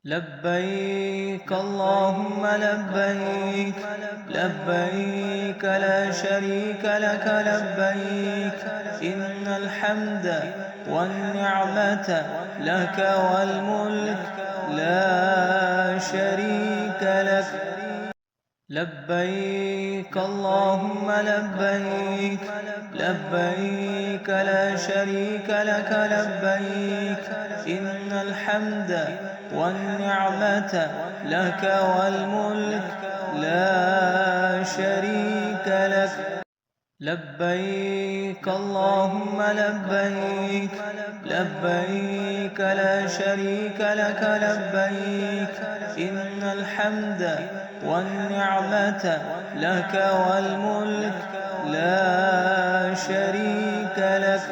لبيك اللهم لبيك، لبيك لا شريك لك لبيك، إن الحمد والنعمة لك والملك لا شريك لك. لبيك اللهم لبيك، لبيك لا شريك لك لبيك، إن الحمد والنعمة لك والملك لا شريك لك. لبيك اللهم لبيك، لبيك لا شريك لك لبيك، إن الحمد والنعمة لك والملك لا شريك لك.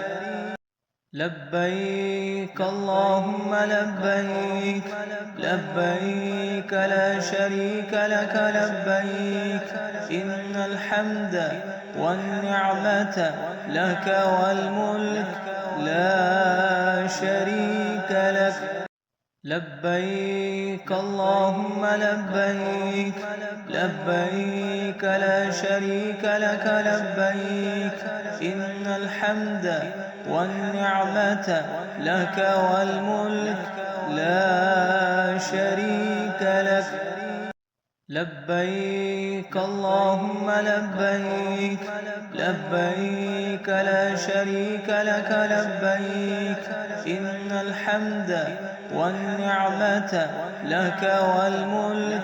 لبيك اللهم لبيك، لبيك لا شريك لك لبيك، إن الحمد والنعمة لك والملك لا شريك لك. لبيك اللهم لبيك، لبيك لا شريك لك لبيك، إن الحمد والنعمة لك والملك لا شريك لك. لبيك اللهم لبيك، لبيك لا شريك لك لبيك، إن الحمد والنعمة لك والملك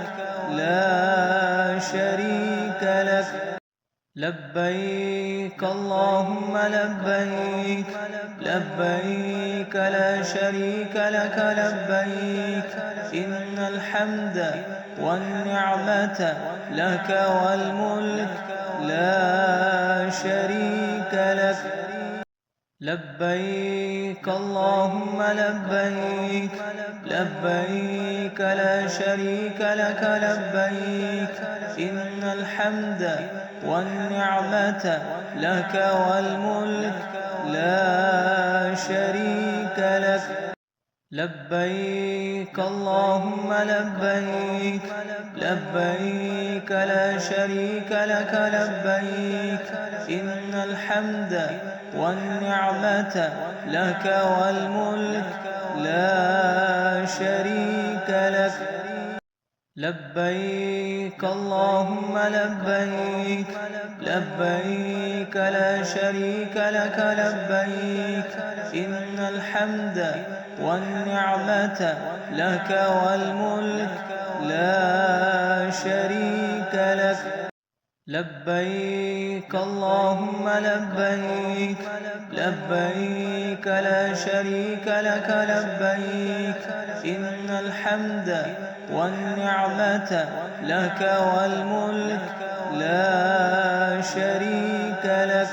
لا شريك لك. لبيك اللهم لبيك، لبيك لا شريك لك لبيك، إن الحمد والنعمة لك والملك لا شريك لك. لبيك اللهم لبيك، لبيك لا شريك لك لبيك، إن الحمد والنعمة لك والملك لا شريك لك. لبيك اللهم لبيك، لبيك لا شريك لك لبيك، إن الحمد والنعمة لك والملك لا شريك لك. لبيك اللهم لبيك، لبيك لا شريك لك لبيك، إن الحمد والنعمة لك والملك لا شريك لك. لبيك اللهم لبيك، لبيك لا شريك لك لبيك، إن الحمد والنعمة لك والملك لا شريك لك.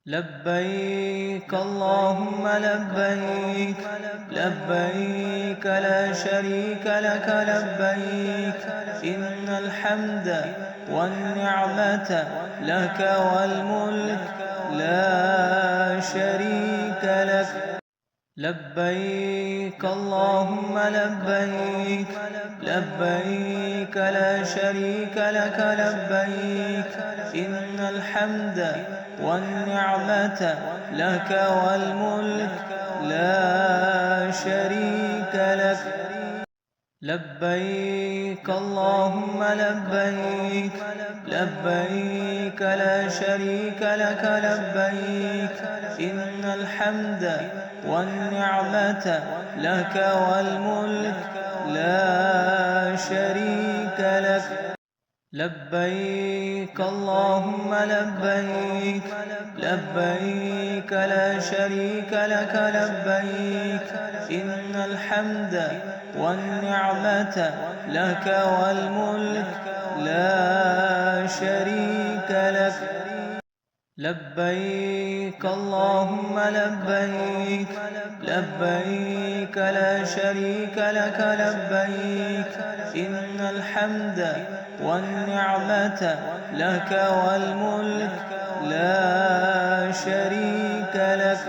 لبيك اللهم لبيك، لبيك لا شريك لك لبيك، إن الحمد والنعمة لك والملك لا شريك لك. لبيك اللهم لبيك، لبيك لا شريك لك لبيك، إن الحمد والنعمة لك والملك لا شريك لك. لبيك اللهم لبيك، لبيك لا شريك لك لبيك، إن الحمد والنعمة لك والملك لا شريك لك. لبيك اللهم لبيك، لبيك لا شريك لك لبيك، إن الحمد والنعمة لك والملك لا شريك لك. لبيك اللهم لبيك، لبيك لا شريك لك لبيك، إن الحمد والنعمة لك والملك لا شريك لك.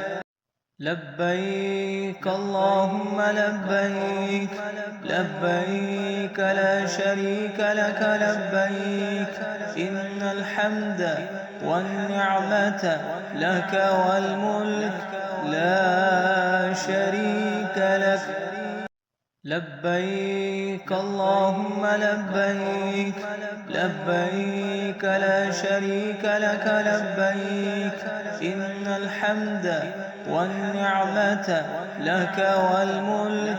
لبيك اللهم لبيك لبيك لا شريك لك لبيك إن الحمد والنعمة لك والملك لا شريك لك لبيك اللهم لبيك لبيك لا شريك لك لبيك إن الحمد والنعمة لك والملك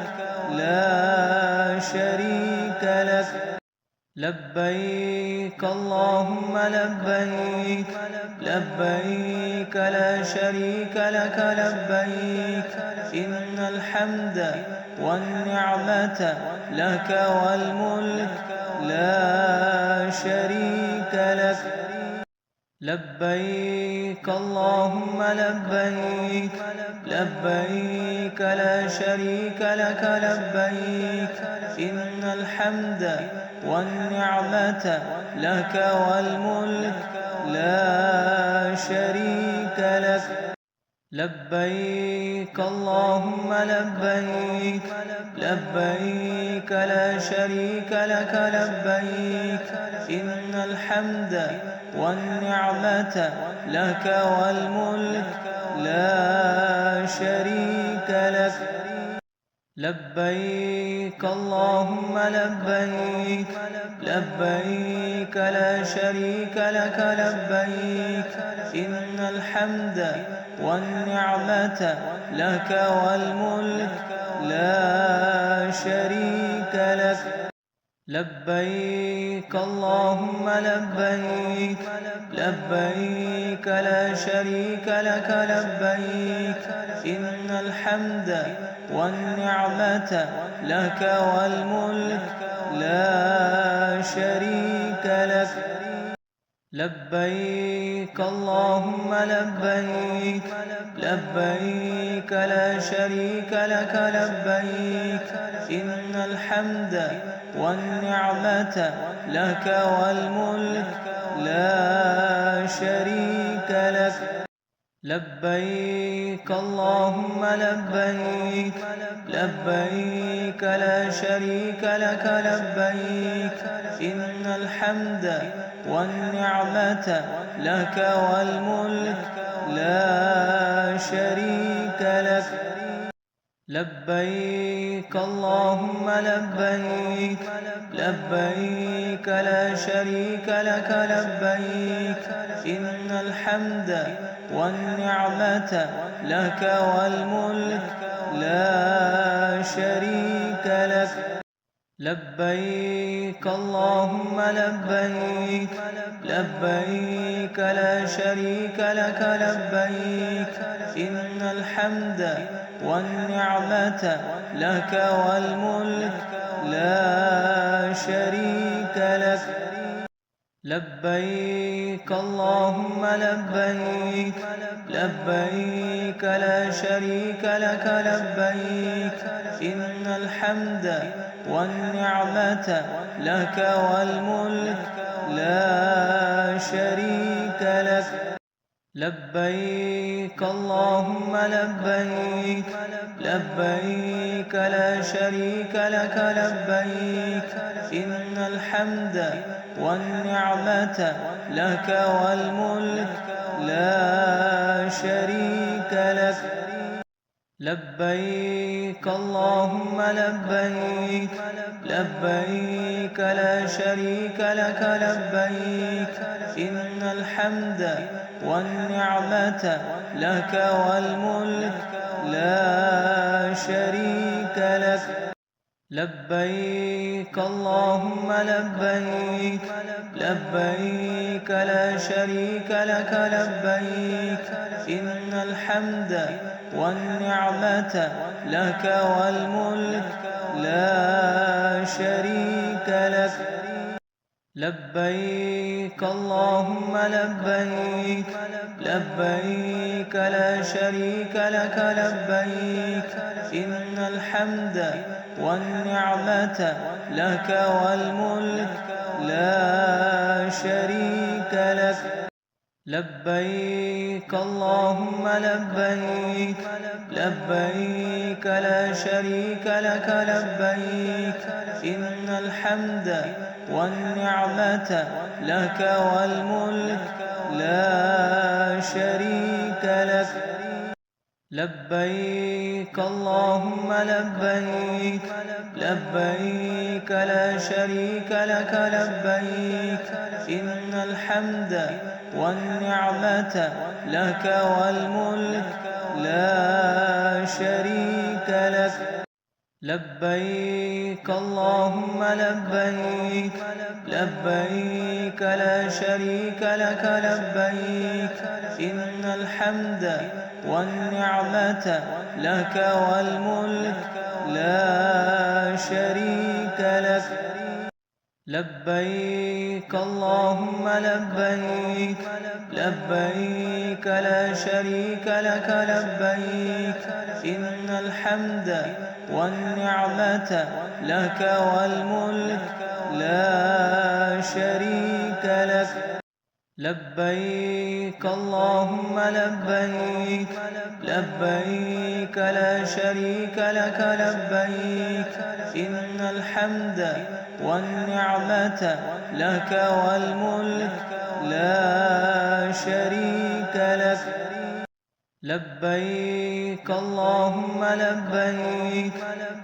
لا شريك لك لبيك اللهم لبيك لبيك لا شريك لك لبيك إن الحمد والنعمة لك والملك لا شريك لك لبيك اللهم لبيك لبيك لا شريك لك لبيك إن الحمد والنعمة لك والملك لا شريك لك لبيك اللهم لبيك لبيك لا شريك لك لبيك إن الحمد والنعمة لك والملك لا شريك لك لبيك اللهم لبيك لبيك لا شريك لك لبيك إن الحمد والنعمة لك والملك لا شريك لك لبيك اللهم لبيك لبيك لا شريك لك لبيك إن الحمد والنعمة لك والملك لا شريك لك لبيك اللهم لبيك لبيك لا شريك لك لبيك إن الحمد والنعمة لك والملك لا شريك لك لبيك اللهم لبيك لبيك لا شريك لك لبيك إن الحمد والنعمة لك والملك لا شريك لك لبيك اللهم لبيك لبيك لا شريك لك لبيك إن الحمد والنعمة لك والملك لا شريك لك لبيك اللهم لبيك لبيك لا شريك لك لبيك إن الحمد والنعمة لك والملك لا شريك لك لبيك اللهم لبيك لبيك لا شريك لك لبيك إن الحمد والنعمة لك والملك لا شريك لك لبيك اللهم لبيك لبيك لا شريك لك لبيك إن الحمد والنعمة لك والملك لا شريك لك لبيك اللهم لبيك لبيك لا شريك لك لبيك إن الحمد والنعمة لك والملك لا شريك لك لبيك اللهم لبيك لبيك لا شريك لك لبيك إن الحمد والنعمة لك والملك لا شريك لك لبيك اللهم لبيك لبيك لا شريك لك لبيك إن الحمد والنعمة لك والملك لا شريك لك لبيك اللهم لبيك لبيك لا شريك لك لبيك إن الحمد والنعمة لك والملك لا شريك لك لبيك اللهم لبيك لبيك لا شريك لك لبيك إن الحمد والنعمة لك والملك لا شريك لك لبيك اللهم لبيك لبيك لا شريك لك لبيك إن الحمد والنعمة لك والملك لا شريك لك لبيك اللهم لبيك لبيك لا شريك لك لبيك إن الحمد والنعمة لك والملك لا شريك لك لبيك اللهم لبيك لبيك لا شريك لك لبيك إن الحمد والنعمة لك والملك لا شريك لك لبيك اللهم لبيك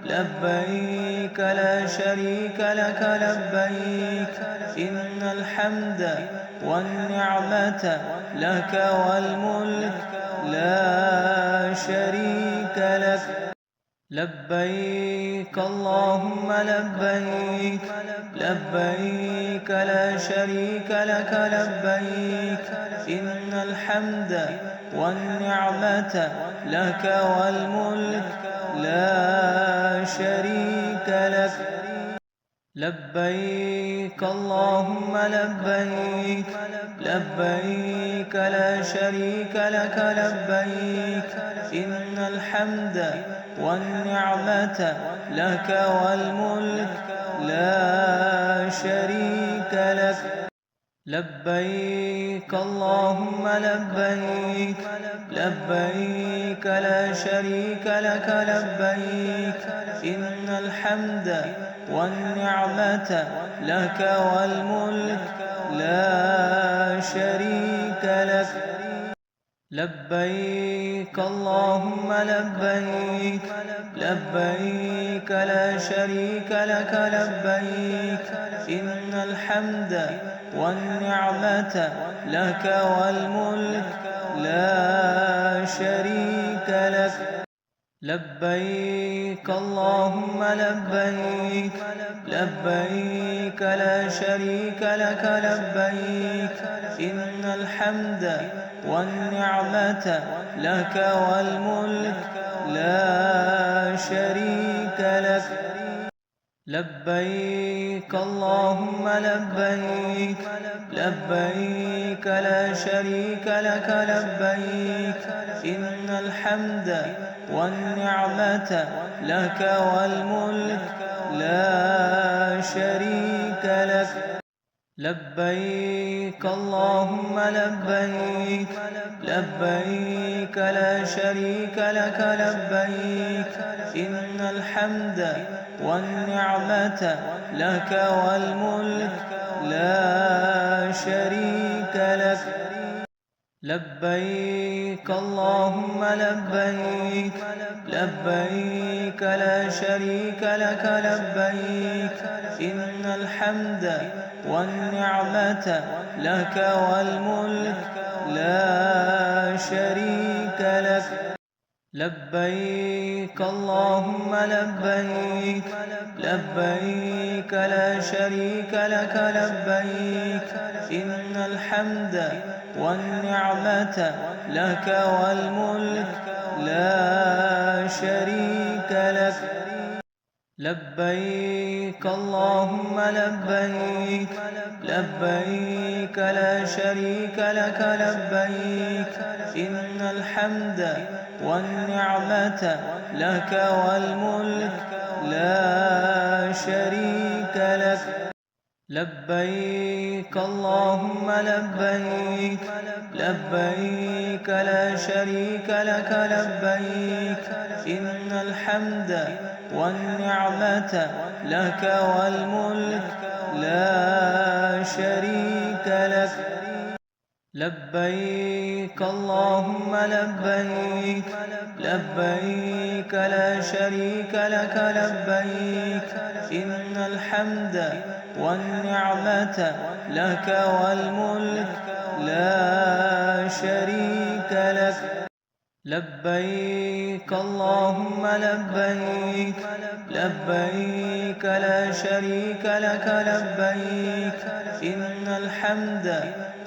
لبيك لا شريك لك لبيك إن الحمد والنعمة لك والملك لا شريك لك لبيك اللهم لبيك لبيك لا شريك لك لبيك إن الحمد والنعمة لك والملك لا شريك لك لبيك اللهم لبيك لبيك لا شريك لك لبيك إن الحمد والنعمة لك والملك لا شريك لك لبيك اللهم لبيك لبيك لا شريك لك لبيك إن الحمد والنعمة لك والملك لا شريك لك لبيك اللهم لبيك لبيك لا شريك لك لبيك إن الحمد والنعمة لك والملك لا شريك لك لبيك اللهم لبيك لبيك لا شريك لك لبيك إن الحمد والنعمة لك والملك لا شريك لك لبيك اللهم لبيك لبيك لا شريك لك لبيك إن الحمد والنعمة لك والملك لا شريك لك لبيك اللهم لبيك لبيك لا شريك لك لبيك إن الحمد والنعمة لك والملك لا شريك لك لبيك اللهم لبيك لبيك لا شريك لك لبيك إن الحمد والنعمة لك والملك لا شريك لك لبيك اللهم لبيك لبيك لا شريك لك لبيك إن الحمد والنعمة لك والملك لا شريك لك لبيك اللهم لبيك لبيك لا شريك لك لبيك إن الحمد والنعمة لك والملك لا شريك لك لبيك اللهم لبيك لبيك لا شريك لك لبيك إن الحمد والنعمة لك والملك لا شريك لك لبيك اللهم لبيك لبيك لا شريك لك لبيك إن الحمد والنعمة لك والملك لا شريك لك لبيك اللهم لبيك لبيك لا شريك لك لبيك إن الحمد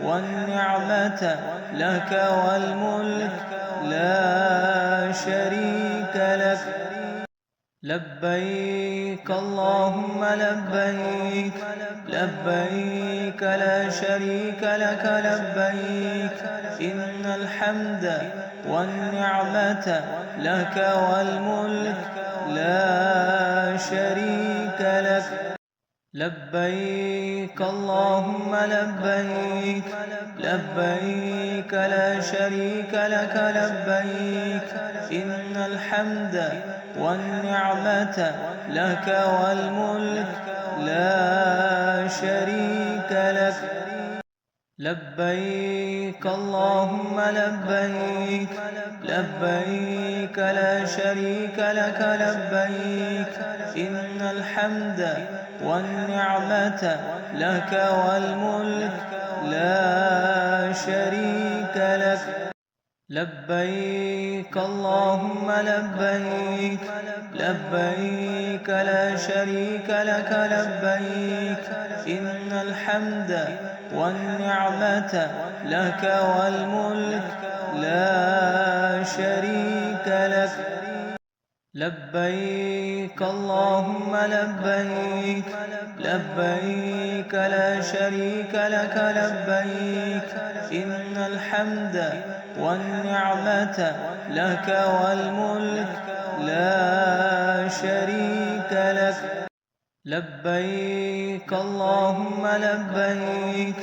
والنعمة لك والملك لا شريك لك لبيك اللهم لبيك لبيك لا شريك لك لبيك إن الحمد والنعمة لك والملك لا شريك لك لبيك اللهم لبيك لبيك لا شريك لك لبيك إن الحمد والنعمة لك والملك لا شريك لك لبيك اللهم لبيك لبيك لا شريك لك لبيك إن الحمد والنعمة لك والملك لا شريك لك لبيك اللهم لبيك لبيك لا شريك لك لبيك إن الحمد والنعمة لك والملك لا شريك لك لبيك اللهم لبيك لبيك لا شريك لك لبيك إن الحمد والنعمة لك والملك لا شريك لك لبيك اللهم لبيك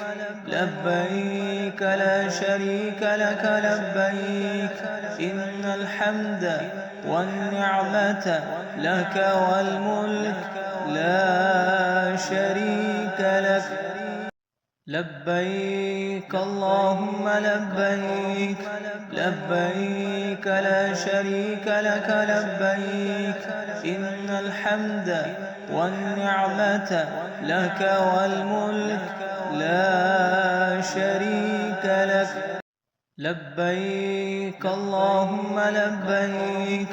لبيك لا شريك لك لبيك إن الحمد والنعمة لك والملك لا شريك لك لبيك اللهم لبيك لبيك لا شريك لك لبيك إن الحمد والنعمة لك والملك لا شريك لك لبيك اللهم لبيك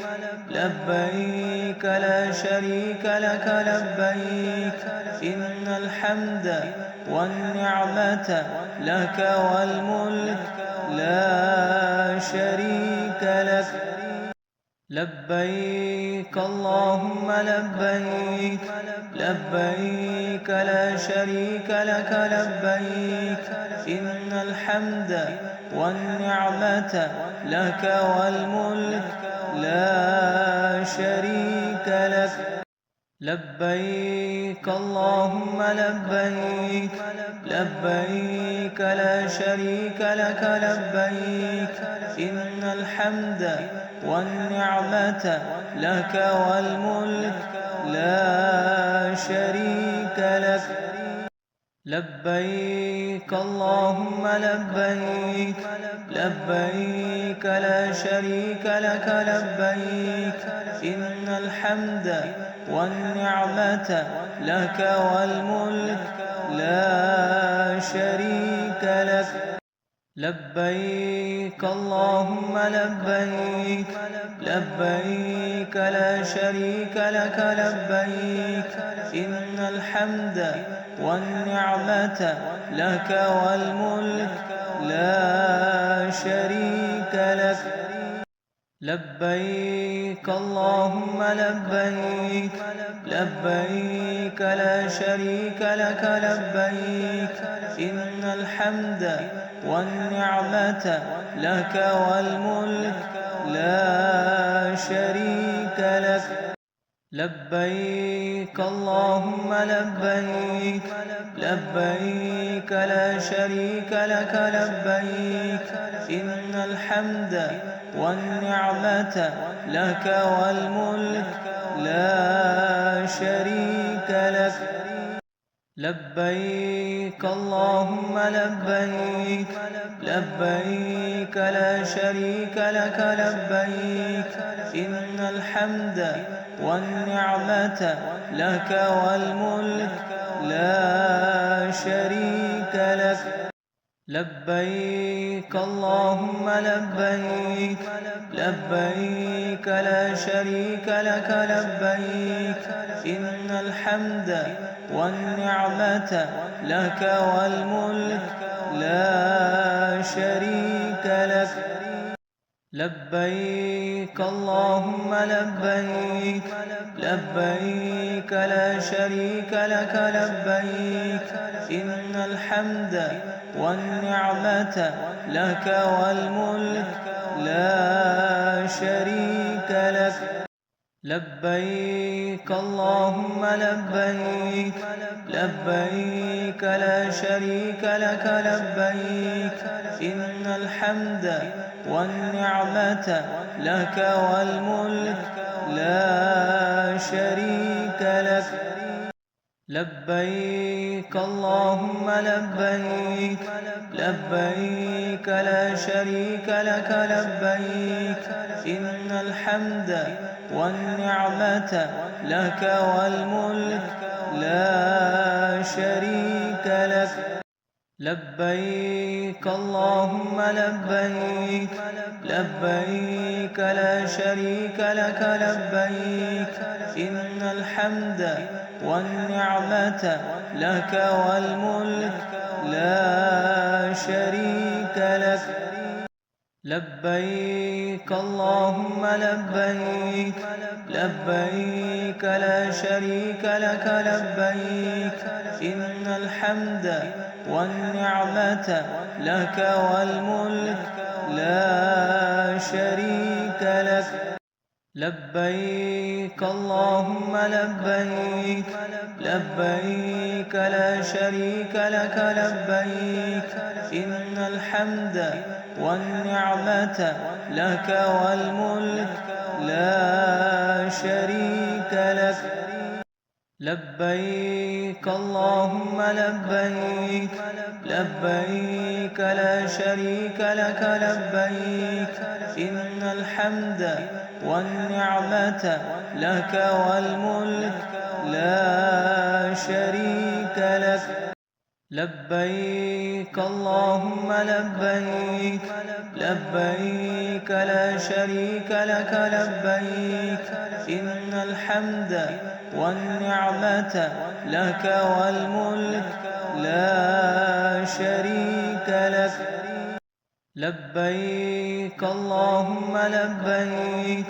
لبيك لا شريك لك لبيك إن الحمد والنعمة لك والملك لا شريك لك لبيك اللهم لبيك لبيك لا شريك لك لبيك إن الحمد والنعمة لك والملك لا شريك لك لبيك اللهم لبيك لبيك لا شريك لك لبيك إن الحمد والنعمة لك والملك لا شريك لك لبيك اللهم لبيك لبيك لا شريك لك لبيك إن الحمد والنعمة لك والملك لا شريك لك لبيك اللهم لبيك لبيك لا شريك لك لبيك إن الحمد والنعمة لك والملك لا شريك لك لبيك اللهم لبيك لبيك لا شريك لك لبيك إن الحمد والنعمة لك والملك لا شريك لك لبيك اللهم لبيك لبيك لا شريك لك لبيك إن الحمد والنعمة لك والملك لا شريك لك لبيك اللهم لبيك لبيك لا شريك لك لبيك إن الحمد والنعمة لك والملك لا شريك لك لبيك اللهم لبيك لبيك لا شريك لك لبيك إن الحمد والنعمة لك والملك لا شريك لك لبيك اللهم لبيك لبيك لا شريك لك لبيك إن الحمد والنعمة لك والملك لا شريك لك لبيك اللهم لبيك لبيك لا شريك لك لبيك إن الحمد والنعمة لك والملك لا شريك لك لبيك اللهم لبيك لبيك لا شريك لك لبيك إن الحمد والنعمة لك والملك لا شريك لك لبيك اللهم لبيك لبيك لا شريك لك لبيك إن الحمد والنعمة لك والملك لا شريك لك لبيك اللهم لبيك لبيك لا شريك لك لبيك إن الحمد والنعمة لك والملك لا شريك لك لبيك اللهم لبيك لبيك لا شريك لك لبيك إن الحمد والنعمة لك والملك لا شريك لك لبيك اللهم لبيك لبيك لا شريك لك لبيك إن الحمد والنعمة لك والملك لا شريك لك لبيك اللهم لبيك لبيك لا شريك لك لبيك إن الحمد والنعمة لك والملك لا شريك لك لبيك اللهم لبيك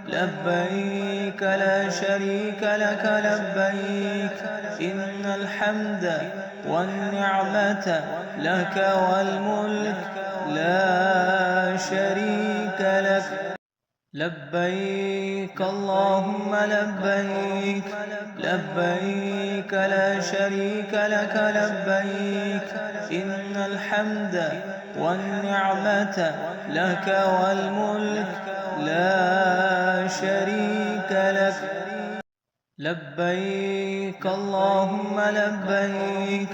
لبيك لا شريك لك لبيك إن الحمد والنعمة لك والملك لا شريك لك لبيك اللهم لبيك لبيك لا شريك لك لبيك إن الحمد والنعمة لك والملك لا شريك لك لبيك اللهم لبيك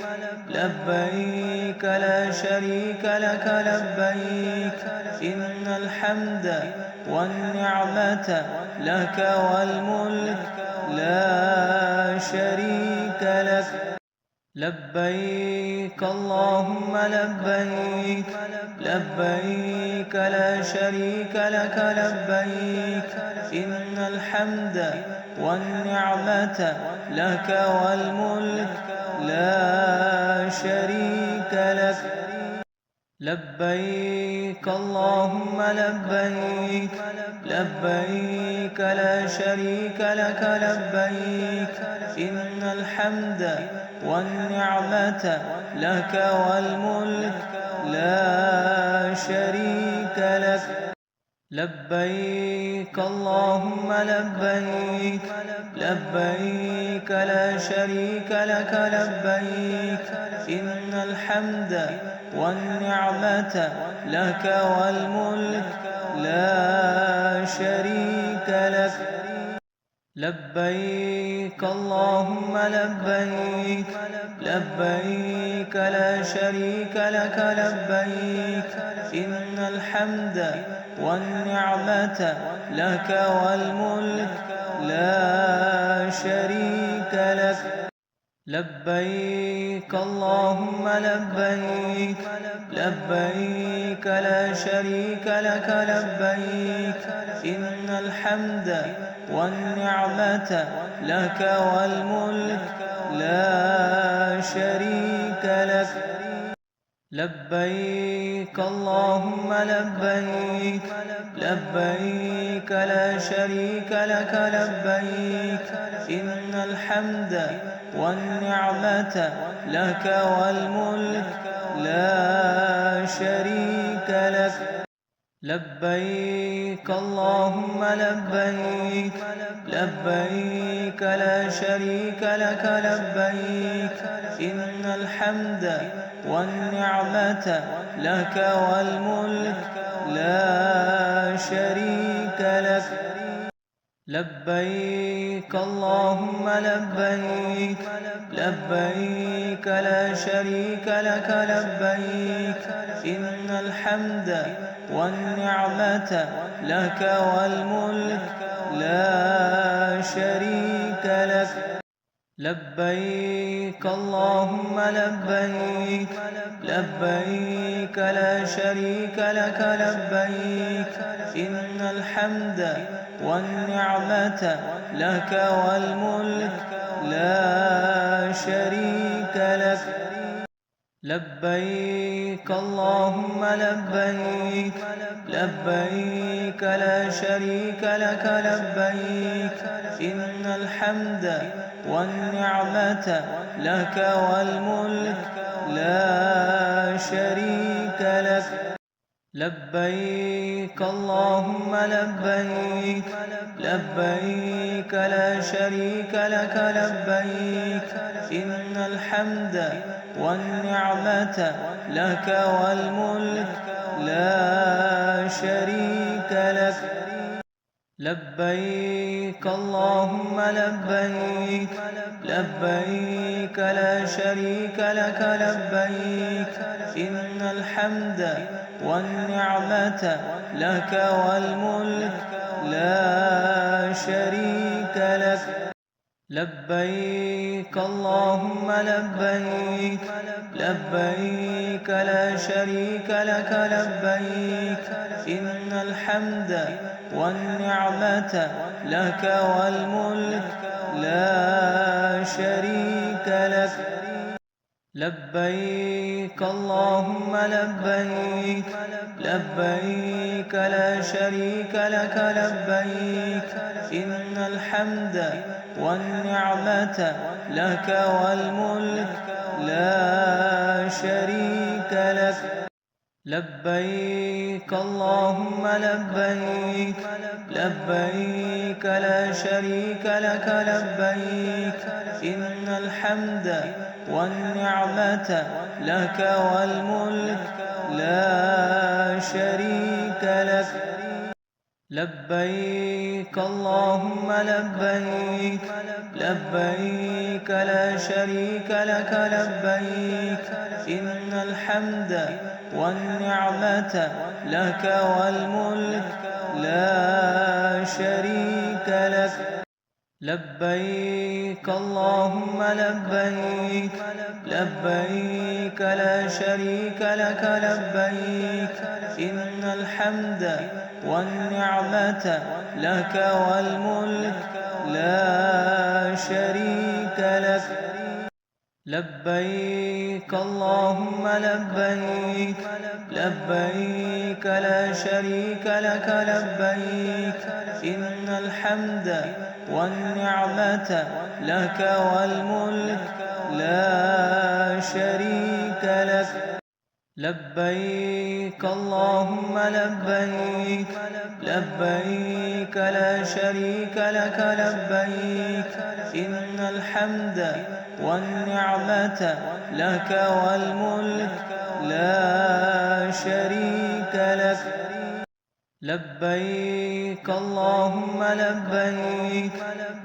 لبيك لا شريك لك لبيك إن الحمد والنعمة لك والملك لا شريك لك لبيك اللهم لبيك لبيك لا شريك لك لبيك إن الحمد والنعمة لك والملك لا شريك لك لبيك اللهم لبيك لبيك لا شريك لك لبيك إن الحمد والنعمة لك والملك لا شريك لك لبيك اللهم لبيك لبيك لا شريك لك لبيك إن الحمد والنعمة لك والملك لا شريك لك لبيك اللهم لبيك لبيك لا شريك لك لبيك إن الحمد والنعمة لك والملك لا شريك لك لبيك اللهم لبيك لبيك لا شريك لك لبيك إن الحمد والنعمة لك والملك لا شريك لك لبيك اللهم لبيك لبيك لا شريك لك لبيك إن الحمد والنعمة لك والملك لا شريك لك لبيك اللهم لبيك لبيك لا شريك لك لبيك إن الحمد والنعمة لك والملك لا شريك لك لبيك اللهم لبيك لبيك لا شريك لك لبيك إن الحمد والنعمة لك والملك لا شريك لك لبيك اللهم لبيك لبيك لا شريك لك لبيك إن الحمد والنعمة لك والملك لا شريك لك لبيك اللهم لبيك لبيك لا شريك لك لبيك إن الحمد والنعمة لك والملك لا شريك لك لبيك اللهم لبيك لبيك لا شريك لك لبيك إن الحمد والنعمة لك والملك لا شريك لك لبيك اللهم لبيك لبيك لا شريك لك لبيك إن الحمد والنعمة لك والملك لا شريك لك لبيك اللهم لبيك لبيك لا شريك لك لبيك إن الحمد والنعمة لك والملك لا شريك لك لبيك اللهم لبيك لبيك لا شريك لك لبيك إن الحمد والنعمة لك والملك لا شريك لك لبيك اللهم لبيك لبيك لا شريك لك لبيك إن الحمد والنعمة لك والملك لا شريك لك لبيك اللهم لبيك لبيك لا شريك لك لبيك إن الحمد والنعمة لك والملك لا شريك لك لبيك اللهم لبيك لبيك لا شريك لك لبيك إن الحمد والنعمة لك والملك لا شريك لك لبيك اللهم لبيك لبيك لا شريك لك لبيك إن الحمد والنعمة لك والملك لا شريك لك لبيك اللهم لبيك لبيك لا شريك لك لبيك إن الحمد والنعمة لك والملك لا شريك لك لبيك اللهم لبيك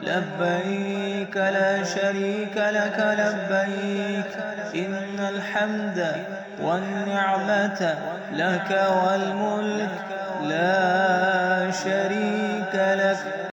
لبيك لا شريك لك لبيك إن الحمد والنعمة لك والملك لا شريك لك